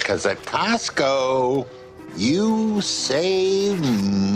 Because at Costco, you save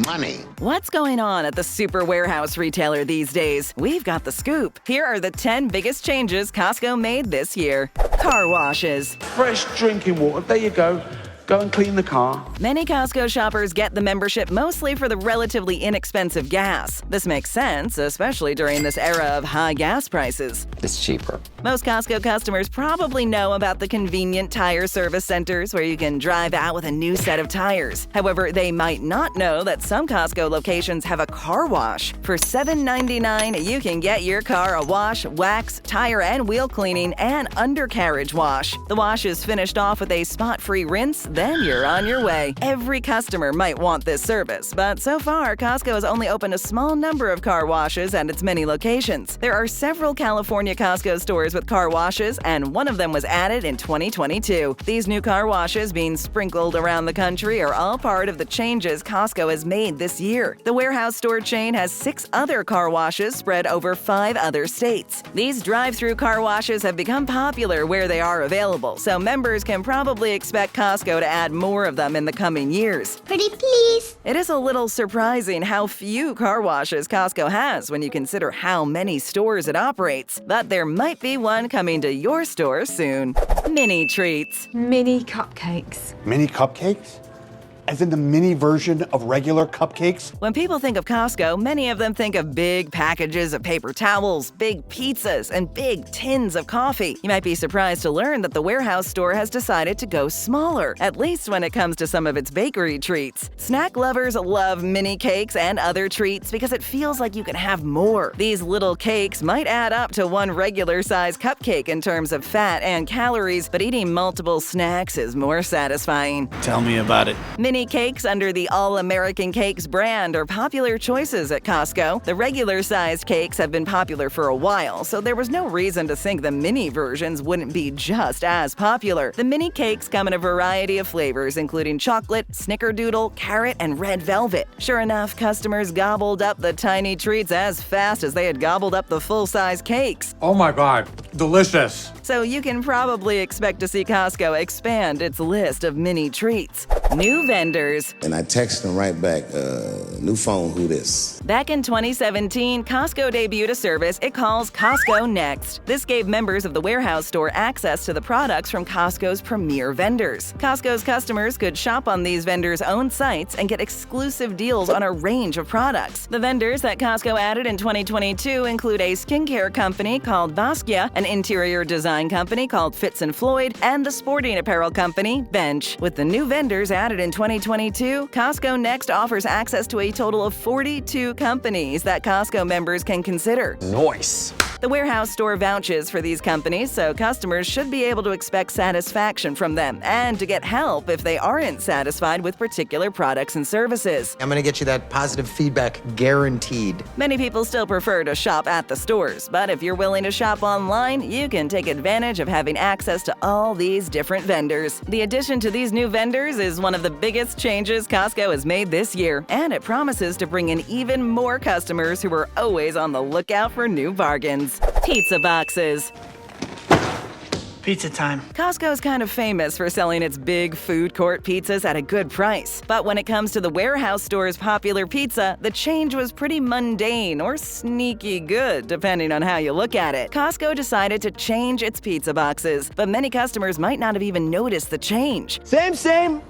money. What's going on at the super warehouse retailer these days? We've got the scoop. Here are the 10 biggest changes Costco made this year. Car washes. Fresh drinking water. There you go. Go and clean the car. Many Costco shoppers get the membership mostly for the relatively inexpensive gas. This makes sense, especially during this era of high gas prices. It's cheaper. Most Costco customers probably know about the convenient tire service centers where you can drive out with a new set of tires. However, they might not know that some Costco locations have a car wash. For $7.99, you can get your car a wash, wax, tire and wheel cleaning, and undercarriage wash. The wash is finished off with a spot-free rinse, then you're on your way. Every customer might want this service, but so far, Costco has only opened a small number of car washes at its many locations. There are several California Costco stores with car washes, and one of them was added in 2022. These new car washes being sprinkled around the country are all part of the changes Costco has made this year. The warehouse store chain has 6 other car washes spread over 5 other states. These drive-through car washes have become popular where they are available, so members can probably expect Costco to add more of them in the coming years. Pretty please. It is a little surprising how few car washes Costco has when you consider how many stores it operates, but there might be one coming to your store soon. Mini treats. Mini cupcakes. Mini cupcakes? As in the mini version of regular cupcakes? When people think of Costco, many of them think of big packages of paper towels, big pizzas, and big tins of coffee. You might be surprised to learn that the warehouse store has decided to go smaller, at least when it comes to some of its bakery treats. Snack lovers love mini cakes and other treats because it feels like you can have more. These little cakes might add up to one regular-size cupcake in terms of fat and calories, but eating multiple snacks is more satisfying. Tell me about it. Mini cakes under the All-American Cakes brand are popular choices at Costco. The regular-sized cakes have been popular for a while, so there was no reason to think the mini versions wouldn't be just as popular. The mini cakes come in a variety of flavors, including chocolate, snickerdoodle, carrot, and red velvet. Sure enough, customers gobbled up the tiny treats as fast as they had gobbled up the full-size cakes. Oh my God, delicious. So you can probably expect to see Costco expand its list of mini treats. New vendors. And I texted them right back, new phone, who this? Back in 2017, Costco debuted a service it calls Costco Next. This gave members of the warehouse store access to the products from Costco's premier vendors. Costco's customers could shop on these vendors' own sites and get exclusive deals on a range of products. The vendors that Costco added in 2022 include a skincare company called Basquiat, an interior design company called Fitz & Floyd, and the sporting apparel company Bench. With the new vendors added in 2022, Costco Next offers access to a total of 42 companies that Costco members can consider. Nice. The warehouse store vouches for these companies, so customers should be able to expect satisfaction from them and to get help if they aren't satisfied with particular products and services. I'm gonna get you that positive feedback guaranteed. Many people still prefer to shop at the stores, but if you're willing to shop online, you can take advantage of having access to all these different vendors. The addition to these new vendors is one of the biggest changes Costco has made this year, and it promises to bring in even more customers who are always on the lookout for new bargains. Pizza boxes. Pizza time. Costco's kind of famous for selling its big food court pizzas at a good price. But when it comes to the warehouse store's popular pizza, the change was pretty mundane or sneaky good, depending on how you look at it. Costco decided to change its pizza boxes, but many customers might not have even noticed the change. Same,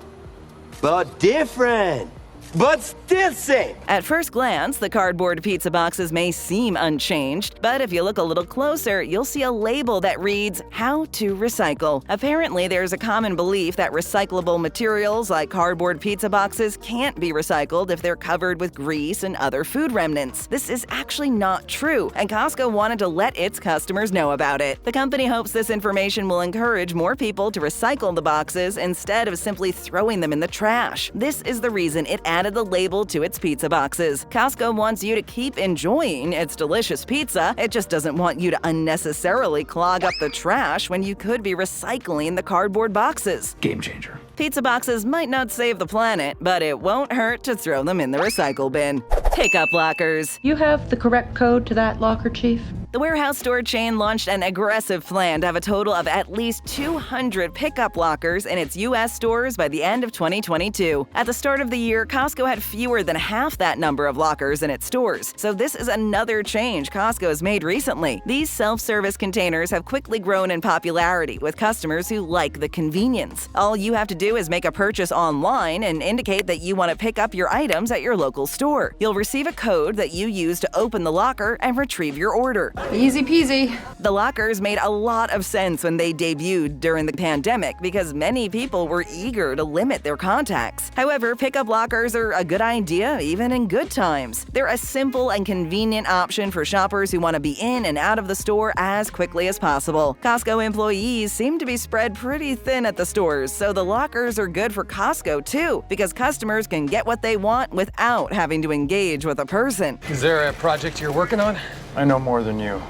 but different. But still same. At first glance, the cardboard pizza boxes may seem unchanged, but if you look a little closer, you'll see a label that reads, "How to recycle." Apparently, there's a common belief that recyclable materials like cardboard pizza boxes can't be recycled if they're covered with grease and other food remnants. This is actually not true, and Costco wanted to let its customers know about it. The company hopes this information will encourage more people to recycle the boxes instead of simply throwing them in the trash. This is the reason it added the label to its pizza boxes. Costco wants you to keep enjoying its delicious pizza. It just doesn't want you to unnecessarily clog up the trash when you could be recycling the cardboard boxes. Game changer. Pizza boxes might not save the planet, but it won't hurt to throw them in the recycle bin. Pickup lockers. You have the correct code to that locker, Chief? The warehouse store chain launched an aggressive plan to have a total of at least 200 pickup lockers in its U.S. stores by the end of 2022. At the start of the year, Costco had fewer than half that number of lockers in its stores, so this is another change Costco has made recently. These self-service containers have quickly grown in popularity with customers who like the convenience. All you have to do is make a purchase online and indicate that you want to pick up your items at your local store. You'll receive a code that you use to open the locker and retrieve your order. Easy peasy. The lockers made a lot of sense when they debuted during the pandemic because many people were eager to limit their contacts. However, pickup lockers are a good idea even in good times. They're a simple and convenient option for shoppers who want to be in and out of the store as quickly as possible. Costco employees seem to be spread pretty thin at the stores, so the lockers are good for Costco too, because customers can get what they want without having to engage with a person. Is there a project you're working on? I know more than you.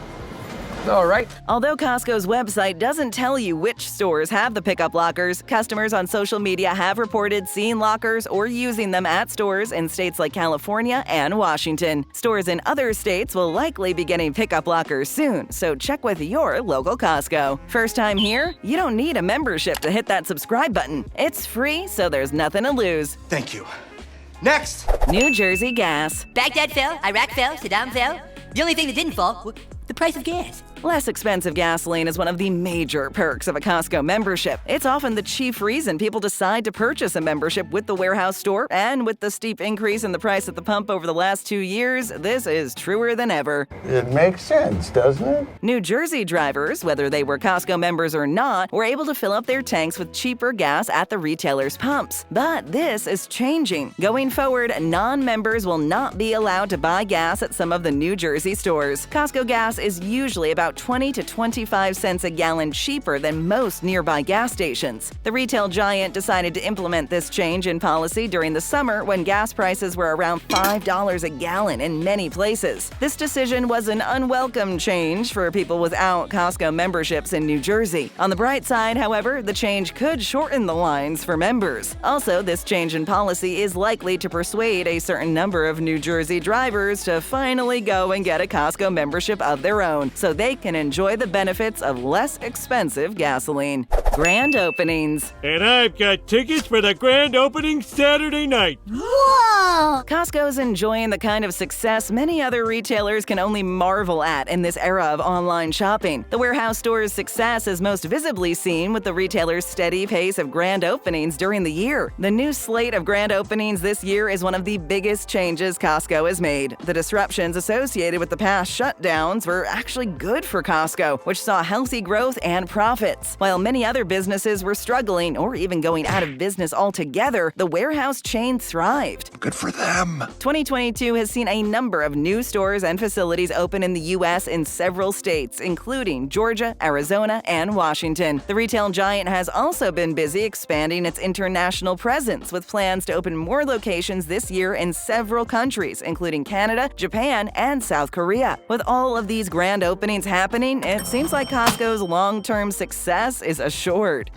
All right. Although Costco's website doesn't tell you which stores have the pickup lockers, customers on social media have reported seeing lockers or using them at stores in states like California and Washington. Stores in other states will likely be getting pickup lockers soon, so check with your local Costco. First time here? You don't need a membership to hit that subscribe button. It's free, so there's nothing to lose. Thank you. Next! New Jersey Gas. Baghdad fell, Iraq fell, Saddam fell. The only thing that didn't fall, the price of gas. Less expensive gasoline is one of the major perks of a Costco membership. It's often the chief reason people decide to purchase a membership with the warehouse store, and with the steep increase in the price at the pump over the last 2 years, this is truer than ever. It makes sense, doesn't it? New Jersey drivers, whether they were Costco members or not, were able to fill up their tanks with cheaper gas at the retailer's pumps. But this is changing. Going forward, non-members will not be allowed to buy gas at some of the New Jersey stores. Costco gas is usually about 20 to 25 cents a gallon cheaper than most nearby gas stations. The retail giant decided to implement this change in policy during the summer when gas prices were around $5 a gallon in many places. This decision was an unwelcome change for people without Costco memberships in New Jersey. On the bright side, however, the change could shorten the lines for members. Also, this change in policy is likely to persuade a certain number of New Jersey drivers to finally go and get a Costco membership of their own, so they can enjoy the benefits of less expensive gasoline. Grand openings. And I've got tickets for the grand opening Saturday night. Whoa! Costco's enjoying the kind of success many other retailers can only marvel at in this era of online shopping. The warehouse store's success is most visibly seen with the retailer's steady pace of grand openings during the year. The new slate of grand openings this year is one of the biggest changes Costco has made. The disruptions associated with the past shutdowns were actually good for Costco, which saw healthy growth and profits. While many other businesses were struggling or even going out of business altogether, the warehouse chain thrived. Good for them. 2022 has seen a number of new stores and facilities open in the U.S. in several states, including Georgia, Arizona, and Washington. The retail giant has also been busy expanding its international presence, with plans to open more locations this year in several countries, including Canada, Japan, and South Korea. With all of these grand openings happening, it seems like Costco's long-term success is assured.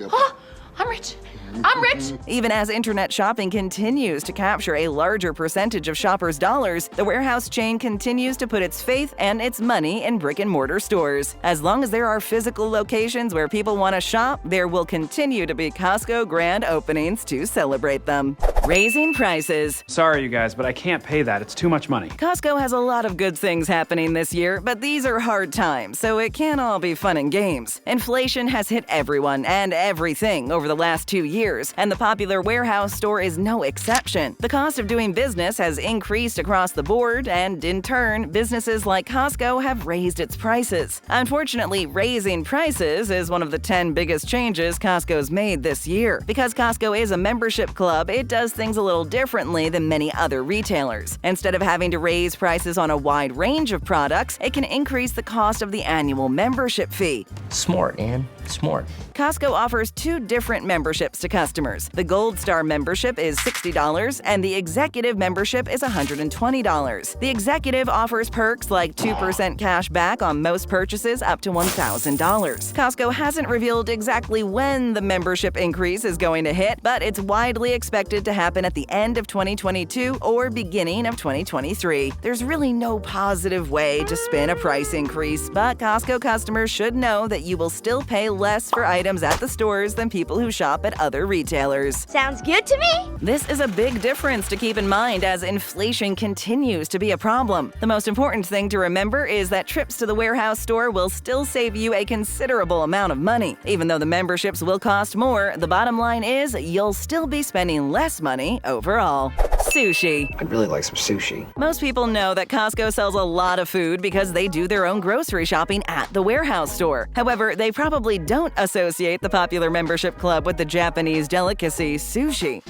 I'm rich. I'm rich. Even as internet shopping continues to capture a larger percentage of shoppers' dollars, the warehouse chain continues to put its faith and its money in brick-and-mortar stores. As long as there are physical locations where people want to shop, there will continue to be Costco grand openings to celebrate them. Raising prices. Sorry, you guys, but I can't pay that. It's too much money. Costco has a lot of good things happening this year, but these are hard times, so it can't all be fun and games. Inflation has hit everyone and everything over the last 2 years, and the popular warehouse store is no exception. The cost of doing business has increased across the board, and in turn, businesses like Costco have raised its prices. Unfortunately, raising prices is one of the 10 biggest changes Costco's made this year. Because Costco is a membership club, it does things a little differently than many other retailers. Instead of having to raise prices on a wide range of products, it can increase the cost of the annual membership fee. Smart, Ann. Smart. Costco offers two different memberships to customers. The Gold Star membership is $60 and the Executive membership is $120. The Executive offers perks like 2% cash back on most purchases up to $1,000. Costco hasn't revealed exactly when the membership increase is going to hit, but it's widely expected to happen at the end of 2022 or beginning of 2023. There's really no positive way to spin a price increase, but Costco customers should know that you will still pay less for items at the stores than people who shop at other retailers. Sounds good to me. This is a big difference to keep in mind as inflation continues to be a problem. The most important thing to remember is that trips to the warehouse store will still save you a considerable amount of money. Even though the memberships will cost more, the bottom line is you'll still be spending less money overall. Sushi. I'd really like some sushi. Most people know that Costco sells a lot of food because they do their own grocery shopping at the warehouse store. However, they probably don't associate the popular membership club with the Japanese delicacy sushi.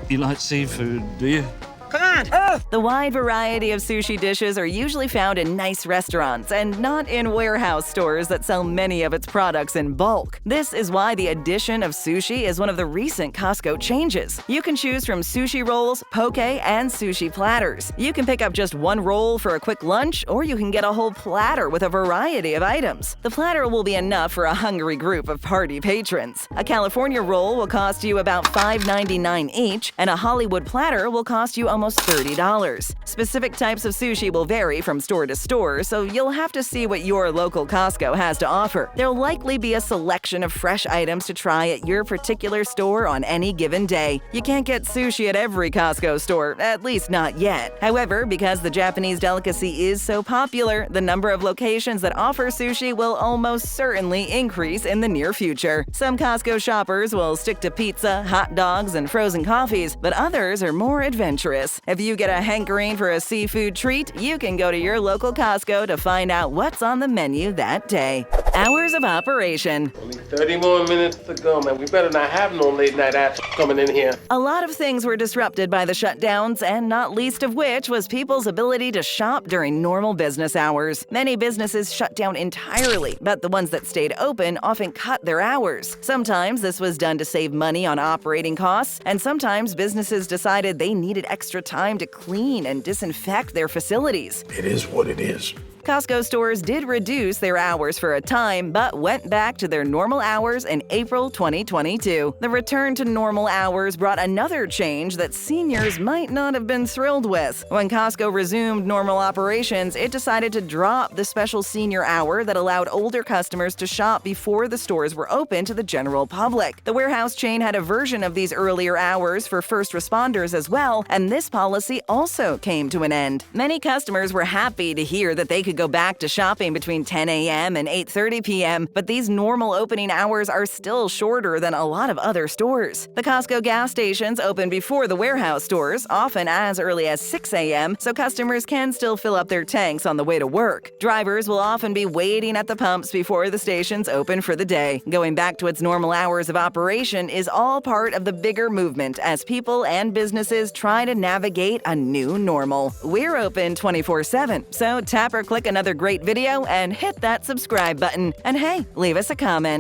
You like seafood, do you? Come on. The wide variety of sushi dishes are usually found in nice restaurants and not in warehouse stores that sell many of its products in bulk. This is why the addition of sushi is one of the recent Costco changes. You can choose from sushi rolls, poke, and sushi platters. You can pick up just one roll for a quick lunch, or you can get a whole platter with a variety of items. The platter will be enough for a hungry group of party patrons. A California roll will cost you about $5.99 each, and a Hollywood platter will cost you almost $30. Specific types of sushi will vary from store to store, so you'll have to see what your local Costco has to offer. There'll likely be a selection of fresh items to try at your particular store on any given day. You can't get sushi at every Costco store, at least not yet. However, because the Japanese delicacy is so popular, the number of locations that offer sushi will almost certainly increase in the near future. Some Costco shoppers will stick to pizza, hot dogs, and frozen coffees, but others are more adventurous. If you get a hankering for a seafood treat, you can go to your local Costco to find out what's on the menu that day. Hours of operation. Only 30 more minutes to go, man. We better not have no late night ass coming in here. A lot of things were disrupted by the shutdowns, and not least of which was people's ability to shop during normal business hours. Many businesses shut down entirely, but the ones that stayed open often cut their hours. Sometimes this was done to save money on operating costs, and sometimes businesses decided they needed extra time to clean and disinfect their facilities. It is what it is. Costco stores did reduce their hours for a time, but went back to their normal hours in April 2022. The return to normal hours brought another change that seniors might not have been thrilled with. When Costco resumed normal operations, it decided to drop the special senior hour that allowed older customers to shop before the stores were open to the general public. The warehouse chain had a version of these earlier hours for first responders as well, and this policy also came to an end. Many customers were happy to hear that they could go back to shopping between 10 a.m. and 8:30 p.m., but these normal opening hours are still shorter than a lot of other stores. The Costco gas stations open before the warehouse stores, often as early as 6 a.m., so customers can still fill up their tanks on the way to work. Drivers will often be waiting at the pumps before the stations open for the day. Going back to its normal hours of operation is all part of the bigger movement as people and businesses try to navigate a new normal. We're open 24/7, so tap or click another great video and hit that subscribe button. And hey, leave us a comment.